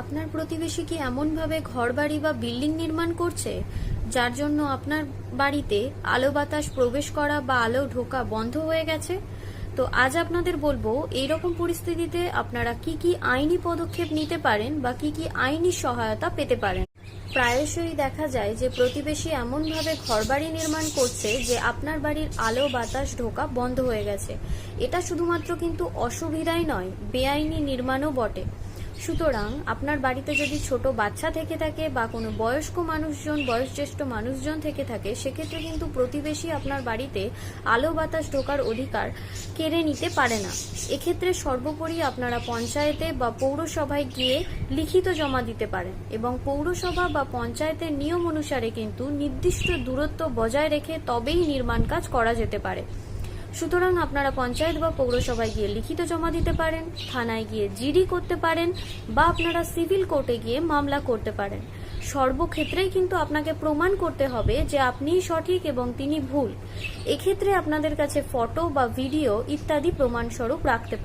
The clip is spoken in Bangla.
আপনার প্রতিবেশী কি এমনভাবে ঘরবাড়ি বা বিল্ডিং নির্মাণ করছে যার জন্য আপনার বাড়িতে আলো বাতাস প্রবেশ করা বা আলো ঢোকা বন্ধ হয়ে গেছে? তো আজ আপনাদের বলবো এইরকম পরিস্থিতিতে আপনারা কি কি আইনি পদক্ষেপ নিতে পারেন বা কি কি আইনি সহায়তা পেতে পারেন। প্রায়শই দেখা যায় যে প্রতিবেশী এমনভাবে ঘরবাড়ি নির্মাণ করছে যে আপনার বাড়ির আলো বাতাস ঢোকা বন্ধ হয়ে গেছে। এটা শুধুমাত্র কিন্তু অসুবিধাই নয়, বেআইনি নির্মাণও বটে। সুতরাং আপনার বাড়িতে যদি ছোট বাচ্চা থেকে থাকে বা কোনো বয়স্ক মানুষজন, বয়োজ্যেষ্ঠ মানুষজন থেকে থাকে, সেক্ষেত্রে কিন্তু প্রতিবেশী আপনার বাড়িতে আলো বাতাস ঢোকার অধিকার কেড়ে নিতে পারে না। এক্ষেত্রে সর্বোপরি আপনারা পঞ্চায়েতে বা পৌরসভায় গিয়ে লিখিত জমা দিতে পারেন এবং পৌরসভা বা পঞ্চায়েতের নিয়ম অনুসারে কিন্তু নির্দিষ্ট দূরত্ব বজায় রেখে তবেই নির্মাণ কাজ করা যেতে পারে। সুতরাং আপনারা পঞ্চায়েত বা পৌরসভায় গিয়ে লিখিত জমা দিতে পারেন, থানায় গিয়ে জিডি করতে পারেন বা আপনারা সিভিল কোর্টে গিয়ে মামলা করতে পারেন। সর্বক্ষেত্রেই কিন্তু আপনাকে প্রমাণ করতে হবে যে আপনিই সঠিক এবং তিনি ভুল। এক্ষেত্রে আপনাদের কাছে ফটো বা ভিডিও ইত্যাদি প্রমাণস্বরূপ রাখতে পারেন।